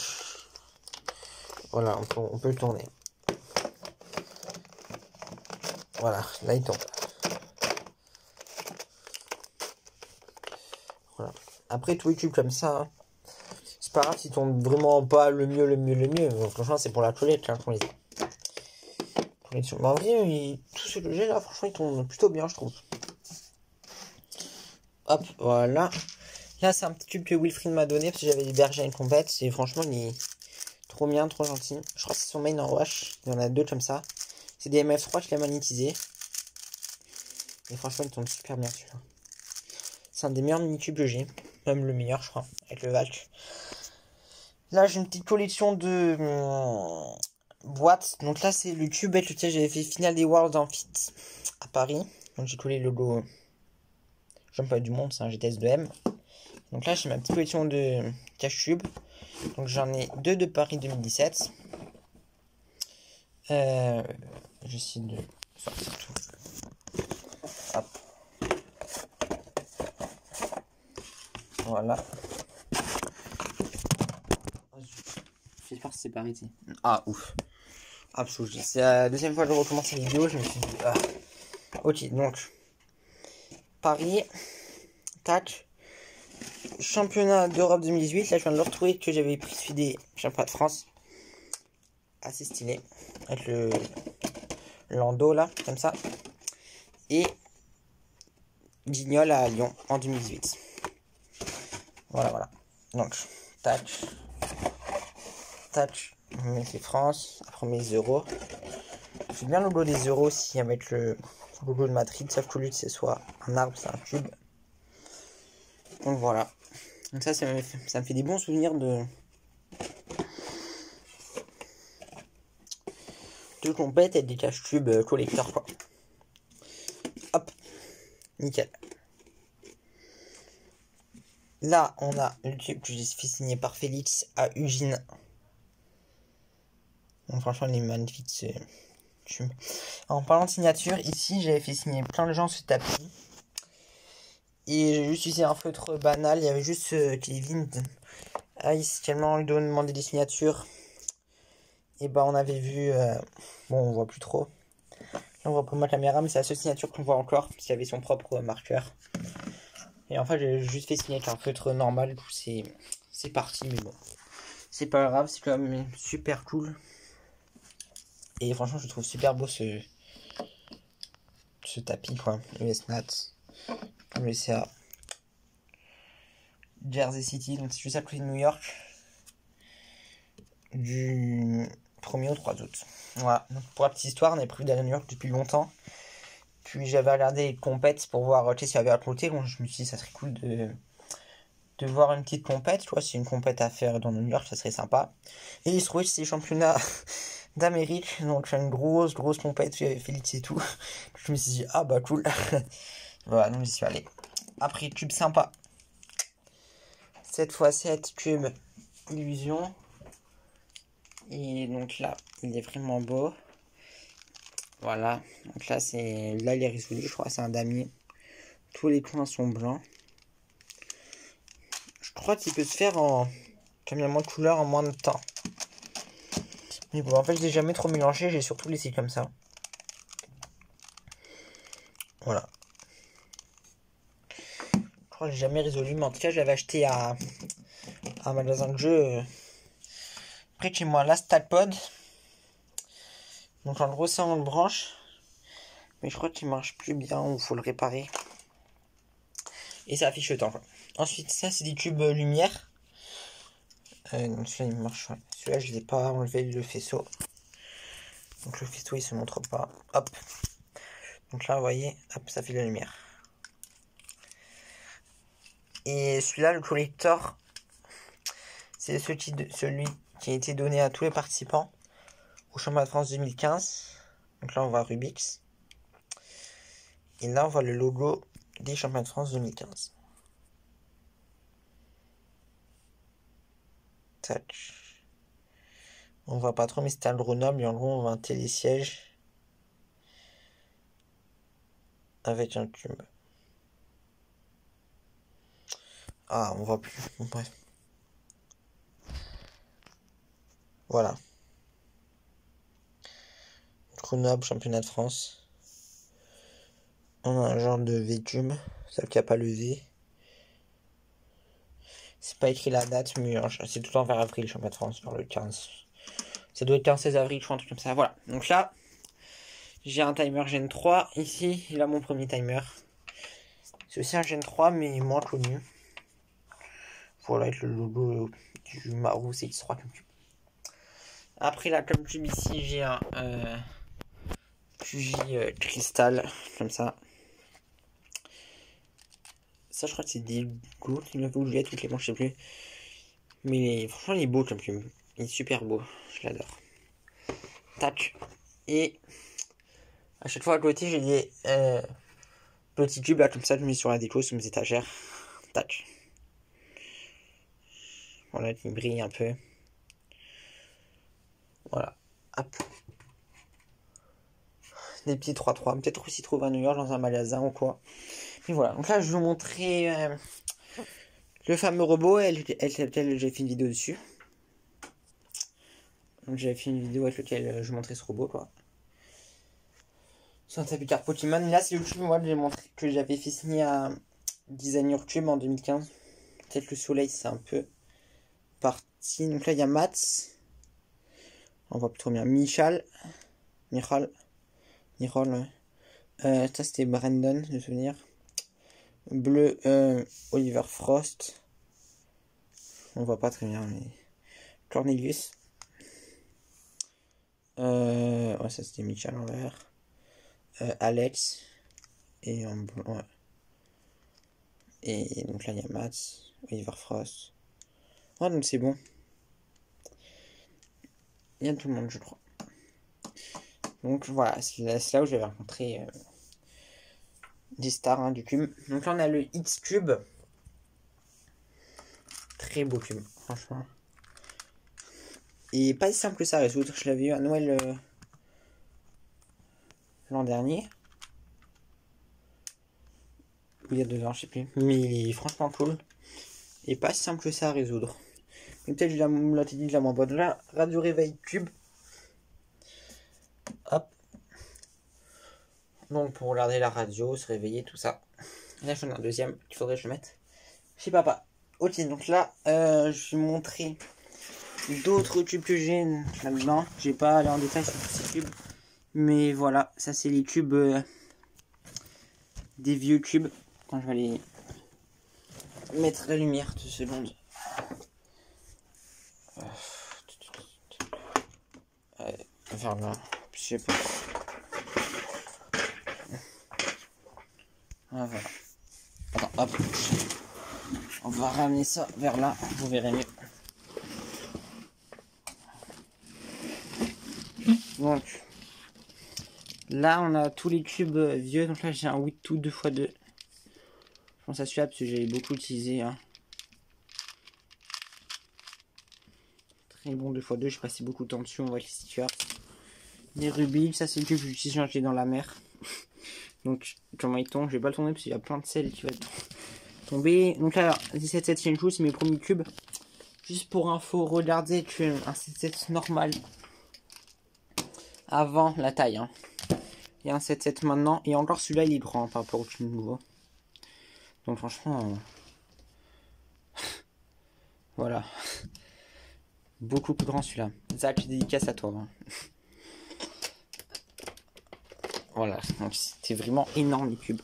voilà, on peut le tourner. Voilà, là, il tourne. Voilà. Après, tous les tubes comme ça, hein, c'est pas grave s'ils tournent vraiment pas le mieux. Franchement, c'est pour la collecte hein, qu'on les a. Mais en vrai, tout ce que j'ai là, franchement, il tourne plutôt bien, je trouve. Hop, voilà. Là, c'est un petit tube que Wilfried m'a donné parce que j'avais des bergers à une compète. Et franchement, il est trop bien, trop gentil. Je crois que c'est son main en wash. Il y en a 2 comme ça. C'est des MF3 que je l'ai magnétisé. Et franchement, il tourne super bien celui-là. C'est un des meilleurs mini-tubes que j'ai. Même le meilleur, je crois, avec le Valk. Là, j'ai une petite collection de boîtes. Donc là, c'est le tube avec lequel j'avais fait Final des Worlds en fit à Paris. Donc j'ai collé le logo Championnat du Monde, c'est un GTS 2M. Donc là, j'ai ma petite collection de cache-tubes. Donc j'en ai 2 de Paris 2017. J'essaie de sortir tout. Hop. Voilà. J'espère que c'est pas arrêté. Ah, ouf. Absolument. C'est la deuxième fois que je recommence la vidéo. Je me suis dit. Ah. Ok, donc. Paris. Tac. Championnat d'Europe 2018. Là, je viens de le retrouver que j'avais pris celui des championnats de France. Assez stylé. Avec le landau là, comme ça. Et Guignol à Lyon en 2018. Voilà. Donc, tac. Tac. On met les France. Après, on met les euros. J'aime bien le logo des euros aussi avec le logo de Madrid. Sauf qu'au lieu de ce soit un arbre, c'est un cube. Donc voilà. Donc ça me fait des bons souvenirs de compète et des cache-tubes collector quoi. Hop. Nickel. Là, on a le tube que j'ai fait signer par Félix à Ugine. Donc franchement, il est magnifique ce tube. En parlant de signature, ici, j'avais fait signer plein de gens ce tapis. Et j'ai juste utilisé un feutre banal. Il y avait juste Kevin Ice tellement lui demandait des signatures. Et bah on avait vu... bon, on voit plus trop. On voit pas ma caméra, mais c'est la seule signature qu'on voit encore, parce qu'il avait son propre marqueur. Et en fait, j'ai juste fait signer avec un feutre normal, du coup, c'est parti, mais bon. C'est pas grave, c'est quand même super cool. Et franchement, je trouve super beau ce tapis, quoi. US Nat, USA, Jersey City, donc c'est juste à côté de New York. Du 1er au 3 août. Voilà, donc pour la petite histoire, on avait prévu d'aller à New York depuis longtemps. Puis j'avais regardé les compètes pour voir s'il y avait à côté. Donc je me suis dit, ça serait cool de voir une petite compète. Tu vois, si une compète à faire dans New York, ça serait sympa. Et il se trouvait que c'est les championnats d'Amérique. Donc une grosse compète, Félix et tout. Je me suis dit, ah bah cool. Voilà, donc j'y suis allé. Après, cube sympa. 7x7 cube illusion. Et donc là, il est vraiment beau. Voilà. Donc là, il est résolu. Je crois que c'est un damier. Tous les coins sont blancs. Je crois qu'il peut se faire comme il y a moins de couleurs en moins de temps. Mais bon, en fait, je l'ai jamais trop mélangé. J'ai surtout laissé comme ça. Voilà. Je crois que j'ai jamais résolu. Mais en tout cas, j'avais acheté à un magasin de jeux près de chez moi, la Stalpod. Donc en gros, ça on le branche. Mais je crois qu'il marche plus bien. Il faut le réparer. Et ça affiche le temps, quoi. Ensuite, ça, c'est des tubes lumière. Donc celui-là, il marche. Ouais. Celui-là, je ne l'ai pas enlevé le faisceau. Donc le faisceau, il se montre pas. Hop. Donc là, vous voyez, hop, ça fait de la lumière. Et celui-là, le collector, c'est celui qui a été donné à tous les participants au Championnat de France 2015. Donc là, on voit Rubix. Et là, on voit le logo des Championnats de France 2015. Tac. On voit pas trop, mais c'était à Grenoble. Et en gros, on voit un télésiège avec un cube. Ah, on voit plus. Bon, bref. Voilà. Grenoble, championnat de France. On a un genre de V-tube. Celle qui a pas le V. C'est pas écrit la date, mais c'est tout le temps vers avril, championnat de France, vers le 15. Ça doit être 15-16 avril, je crois, un truc comme ça. Voilà. Donc là, j'ai un timer Gen 3. Ici, il a mon premier timer. C'est aussi un Gen 3, mais moins connu. Voilà, avec le logo du Maru CX3 comme tube. Après, là, comme tube, ici, j'ai un QJ cristal, comme ça. Ça, je crois que c'est des gouttes, il m'avait oublié toutes les manches, je sais plus. Mais franchement, il est beau comme tube. Il est super beau, je l'adore. Tac. Et à chaque fois à côté, j'ai des petits tubes là, comme ça, je mets sur la déco, sur mes étagères. Tac. Voilà, qui brille un peu. Voilà. Hop. Des petits 3-3. Peut-être aussi trouver à New York dans un magasin ou quoi. Et voilà. Donc là, je vais vous montrer le fameux robot. J'ai fait une vidéo dessus. Donc j'avais fait une vidéo avec laquelle je montrais ce robot, quoi. C'est un tapis carte Pokémon. Là, c'est le tube, moi, que j'avais fait signer à Designer Cube en 2015. Peut-être le soleil, c'est un peu parti. Donc là, il y a Mats. On voit plutôt bien Michal. Michal. Ouais. Ça, c'était Brandon, de souvenir. Bleu, Oliver Frost. On voit pas très bien, mais Cornelius. Ouais, ça c'était Michel en vert. Alex. Et en blanc. Ouais. Et donc là il y a Mats, Oliver Frost. Ouais, donc c'est bon. Il y a tout le monde, je crois. Donc voilà, c'est là où j'avais rencontré des stars du cube. Donc là on a le X-Cube. Très beau cube, franchement. Et pas si simple que ça à résoudre. Je l'avais eu à Noël l'an dernier. Ou il y a 2 ans, je sais plus. Mais il est franchement cool. Et pas si simple que ça à résoudre. Mais peut-être je me dit de la moins bonne. Là, radio réveil cube. Hop. Donc pour regarder la radio, se réveiller, tout ça. Là j'en ai un deuxième qu'il faudrait que je mette chez papa. Ok, donc là je vais montrer d'autres tubes que j'ai là-dedans. Je vais pas aller en détail sur tous ces tubes. Mais voilà, ça c'est les tubes des vieux tubes. Quand je vais aller mettre la lumière 2 secondes. Vers là, je sais pas. Ah, voilà. Attends, hop. On va ramener ça vers là, vous verrez mieux. Donc, là on a tous les tubes vieux. Donc là j'ai un Wittoo 2x2. Je pense à celui-là parce que j'avais beaucoup utilisé. Hein. Très bon 2x2, j'ai passé beaucoup de temps dessus, on voit les stickers. Les rubis, ça c'est le tube que j'utilise quand j'étais dans la mer. Donc comment il tombe, je vais pas le tourner parce qu'il y a plein de sel qui va tomber. Donc là, 17-7 Chenchu, c'est mes premiers cubes. Juste pour info, regardez que un 7-7 normal avant la taille. Hein. Il y a un 7-7 maintenant, et encore celui-là il est grand par rapport au tube nouveau. Donc franchement, voilà. Beaucoup plus grand celui-là. Zach, dédicace à toi. Hein. Voilà, donc c'était vraiment énorme les cubes.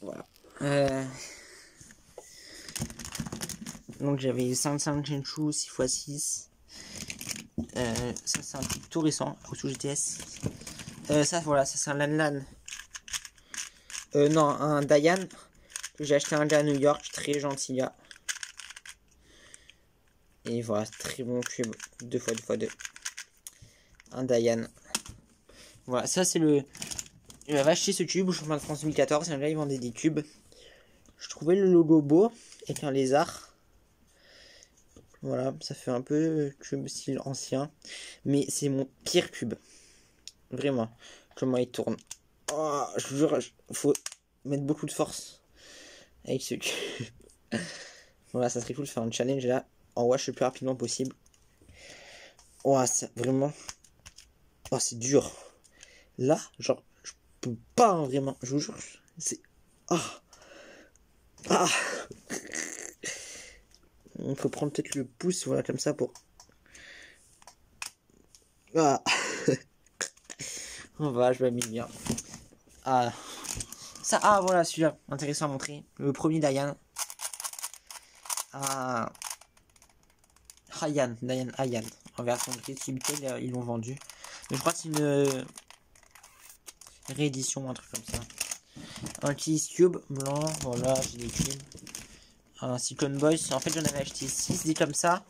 Voilà. Donc j'avais 55 Chenchu 6x6. Ça c'est un truc tout récent, Rousseau GTS. Ça voilà, ça c'est un Lan Lan. Non, un Dayan. J'ai acheté un gars à New York, très gentil gars. Et voilà, très bon cube, 2x2x2. Un Dayan. Voilà, ça c'est le... J'avais acheté ce tube au championnat de France 2014, et là ils vendaient des tubes. Je trouvais le logo beau, avec un lézard. Voilà, ça fait un peu cube style ancien. Mais c'est mon pire cube. Vraiment. Comment il tourne. Oh, je vous jure, faut mettre beaucoup de force avec ce cube. Voilà, ça serait cool de faire un challenge là. En wash le plus rapidement possible. Oh, ça, vraiment. Oh, c'est dur. Là, genre, je peux pas hein, vraiment. Je vous jure, c'est... Ah. Ah. Il faut prendre peut-être le pouce, voilà, comme ça pour... Ah. On va, je m'amuse bien. Ah. Ça, ah, voilà, celui-là, intéressant à montrer. Le premier Dayan. Ah. Dayan Hayan. En version Subtel, ils l'ont vendu. Mais je crois que c'est une réédition, un truc comme ça. Un petit cube blanc, voilà, j'ai des cubes. Un Cyclone Boys, en fait j'en avais acheté 6 des comme ça.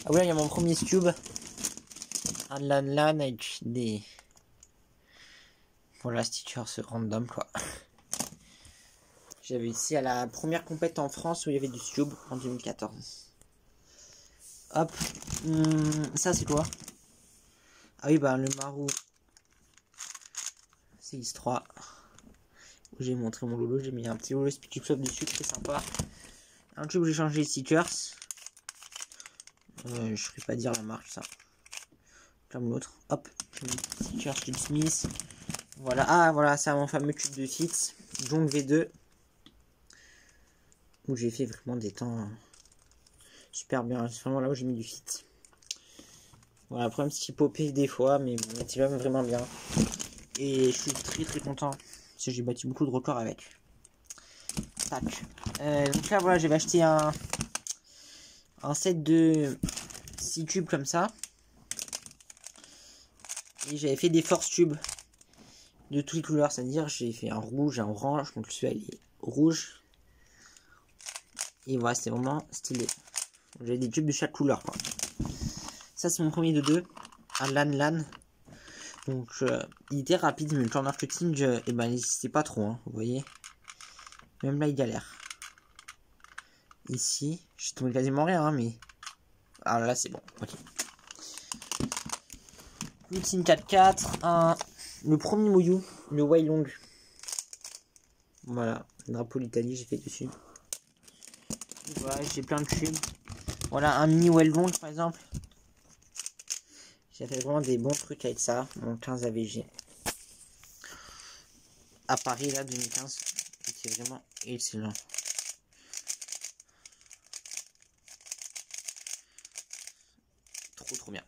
Ah ouais, il y a mon premier cube. Un Lan Lan avec des... Voilà, stickers random quoi. J'avais ici à la première compète en France où il y avait du cube en 2014. Hop, ça c'est quoi? Ah oui, bah le Marou CX3 où j'ai montré mon lolo, j'ai mis un petit lolo Speed Club dessus, très sympa. Un tube où j'ai changé les stickers. Je ferai pas dire la marque ça. Comme l'autre. Hop, stickers Tube Smith. Voilà, ah voilà, c'est mon fameux tube de fit Jong V2 où j'ai fait vraiment des temps super bien. C'est vraiment là où j'ai mis du fit. Voilà, après un petit popé des fois, mais bon, c'est vraiment bien. Et je suis très content parce que j'ai battu beaucoup de records avec. Tac. Donc là voilà, j'avais acheté un set de 6 tubes comme ça. Et j'avais fait des force tubes de toutes les couleurs, c'est-à-dire j'ai fait un rouge, un orange, donc celui-là il est rouge. Et voilà, c'était vraiment stylé. J'avais des tubes de chaque couleur quoi. Ça c'est mon premier de 2, un Lan Lan. Donc il était rapide, mais le corner cutting, et ben il n'existait pas trop, hein, vous voyez. Même là il galère. Ici, j'ai tombé quasiment rien, hein, mais... Ah là c'est bon, ok. Routine 4-4, le premier Moyu, le Wailong. Voilà, le drapeau d'Italie, j'ai fait dessus. Voilà, j'ai plein de tubes. Voilà, un mini Wailong par exemple. J'ai fait vraiment des bons trucs avec ça, mon 15 AVG. à Paris là 2015. C'était vraiment excellent. Trop bien.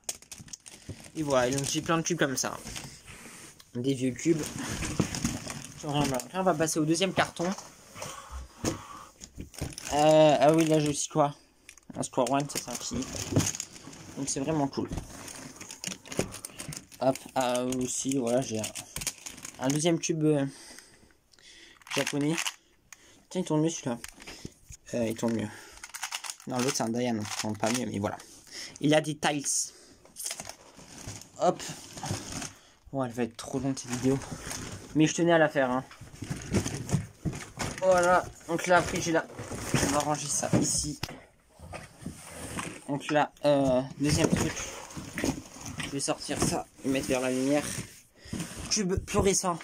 Et voilà, donc j'ai plein de tubes comme ça. Des vieux tubes. Là, on va passer au deuxième carton. Ah oui, là j'ai aussi quoi? Un Square One, ça c'est infini. Donc c'est vraiment cool. Hop, aussi, voilà, j'ai un deuxième tube japonais. Tiens, il tourne mieux celui-là. Il tourne mieux. Non, l'autre c'est un Dayan, il tourne pas mieux, mais voilà. Il y a des tiles. Hop. Bon, elle va être trop longue cette vidéo. Mais je tenais à la faire. Hein. Voilà. Donc là, après, j'ai là. On va ranger ça ici. Donc là, deuxième truc. Je vais sortir ça et mettre vers la lumière. Tube fluorescent.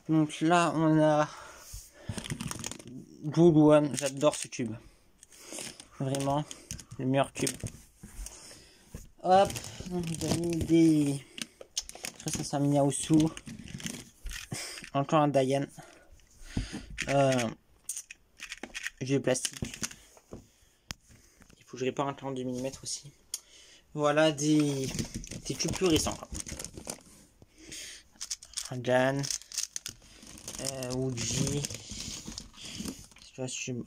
Donc là, on a Good One. J'adore ce tube. Vraiment, le meilleur tube. Hop, j'ai mis des... Ça c'est un Minaosu. Encore un Dayan. J'ai le plastique. Il faut que je répare un 42 mm aussi. Voilà des tubes plus récents. Un Dan. Uji.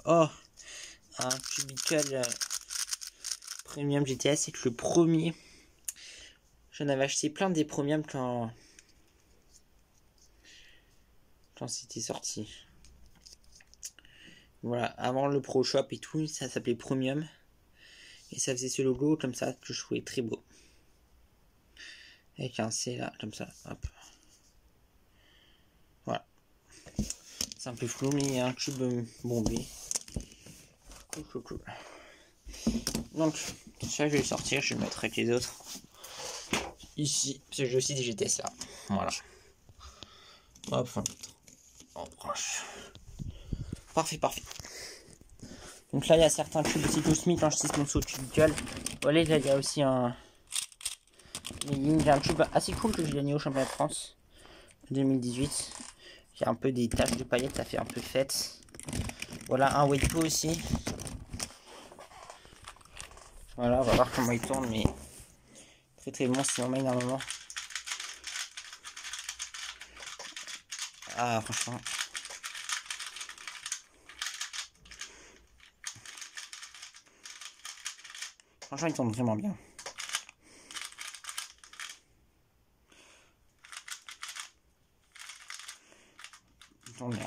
Oh, un Cubicle Premium GTS. C'est le premier. J'en avais acheté plein des premiums quand c'était sorti. Voilà, avant le Pro Shop et tout, ça s'appelait Premium. Et ça faisait ce logo comme ça que je trouvais très beau. Avec un C là, comme ça. Hop. Voilà. C'est un peu flou, mais il y a un tube bombé. Cool. Donc, ça je vais le sortir, je vais le mettre avec les autres. Ici, parce que j'ai aussi des GTS là. Voilà. Hop, on branche. Parfait. Donc là, il y a certains tubes aussi Cosmic quand je teste mon saut tubical. Voilà, là, il y a aussi un tube assez cool que j'ai gagné au championnat de France 2018. Il y a un peu des taches de paillettes, ça fait un peu fête. Voilà, un Weitpo aussi. Voilà, on va voir comment il tourne, mais très bon si on met un moment. Ah, franchement. Franchement, il tourne vraiment bien. Il tourne bien.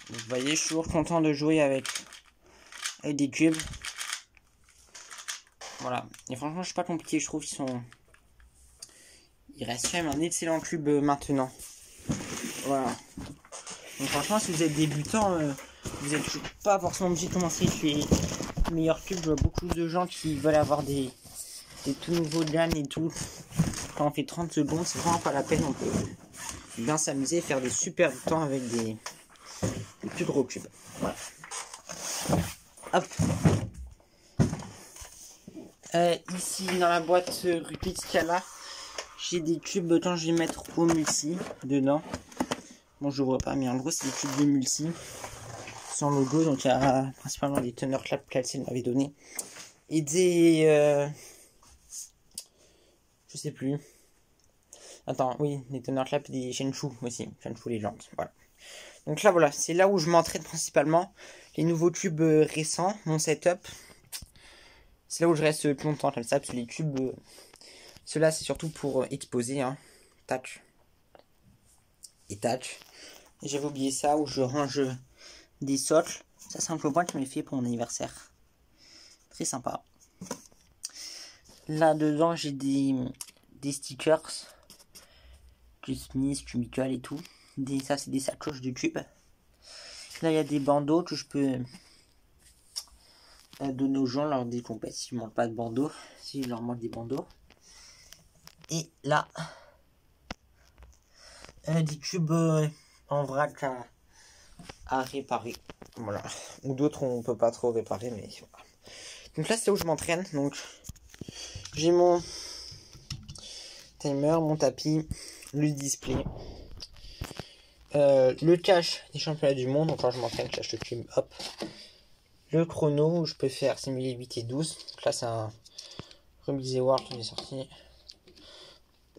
Donc, vous voyez, je suis toujours content de jouer avec des cubes. Voilà. Et franchement, je suis pas compliqué, je trouve qu'ils sont... Il reste quand même un excellent cube maintenant. Voilà. Donc franchement, si vous êtes débutant, vous n'êtes pas forcément obligé de commencer chez les meilleurs cubes. Je vois beaucoup de gens qui veulent avoir des tout nouveaux GAN et tout. Quand on fait 30 secondes, c'est vraiment pas la peine. On peut bien s'amuser et faire des super temps avec des plus gros cubes. Voilà. Hop. Ici, dans la boîte Rupit Scala, j'ai des cubes quand je vais mettre au multi dedans. Bon, je vois pas, mais en gros, c'est des cubes de multi sans logo. Donc, il y a principalement des teneurs clap calcés m'avait donné. Et des. Je sais plus. Attends, oui, des teneurs clap, des Shenshu aussi. Shenshu Legend. Voilà. Donc là, voilà, c'est là où je m'entraîne principalement. Les nouveaux tubes récents, mon setup. C'est là où je reste plus longtemps comme ça. Parce que les tubes. Ceux-là, c'est surtout pour exposer. Hein. Tac. Et tac. J'avais oublié ça où je range des socles. Ça, c'est un copain qui m'a fait pour mon anniversaire. Très sympa. Là dedans, j'ai des stickers. Du Smith, Cubicle et tout. Ça, c'est des sacoches de tubes. Là, il y a des bandeaux que je peux donner aux gens lors des compétitions. S'ils ne manquent pas de bandeaux. Si je leur manque des bandeaux. Et là, des tubes en vrac à réparer. Voilà. Ou d'autres on peut pas trop réparer, mais voilà. Donc là c'est où je m'entraîne. Donc J'ai mon timer, mon tapis, le display, le cache des championnats du monde. Donc quand je m'entraîne, je cache le cube, hop. Le chrono où je peux faire simuler 8 et 12. Donc là c'est un Remix des Worlds qui est sorti.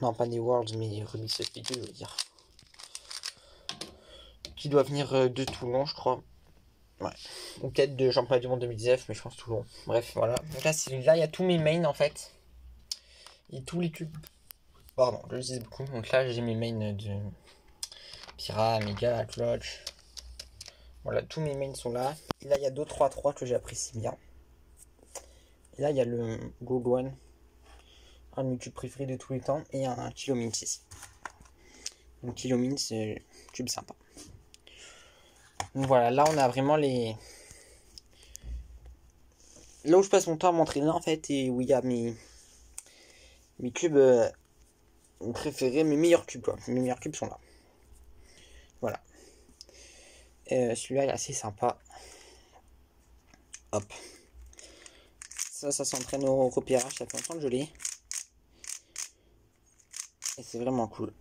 Non, pas des Worlds, mais Remix Speed, je veux dire. Qui doit venir de Toulon, je crois. Ouais. Ou peut-être de championnat du monde 2019, mais je pense Toulon. Bref, voilà. Donc là, il y a tous mes mains en fait. Et tous les cubes. Pardon, je le dis beaucoup. Donc là, j'ai mes mains de Pyra, Mega, Clutch. Voilà, tous mes mains sont là. Et là, il y a 2-3-3 que j'apprécie bien. Et là, il y a le Gold One. Un de mes tubes préférés de tous les temps. Et un Kilomins ici. Donc Kilomins, c'est un tube sympa. Donc voilà, là on a vraiment les... Là où je passe mon temps à m'entraîner en fait, et où il y a mes cubes préférés, mes meilleurs cubes quoi. Mes meilleurs cubes sont là. Voilà. Celui-là est assez sympa. Hop. Ça s'entraîne au repérage, ça fait longtemps que je l'ai. Et c'est vraiment cool.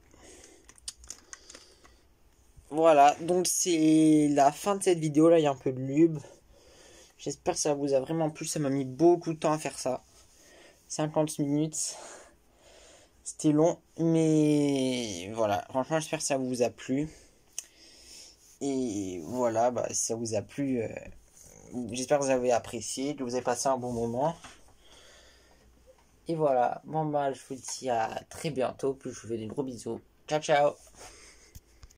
Voilà, donc c'est la fin de cette vidéo, là il y a un peu de lube. J'espère que ça vous a vraiment plu, ça m'a mis beaucoup de temps à faire ça. 50 minutes. C'était long, mais voilà, franchement j'espère que ça vous a plu. Et voilà, bah, si ça vous a plu, j'espère que vous avez apprécié, que vous avez passé un bon moment. Et voilà, bon bah je vous dis à très bientôt, puis je vous fais des gros bisous. Ciao ciao.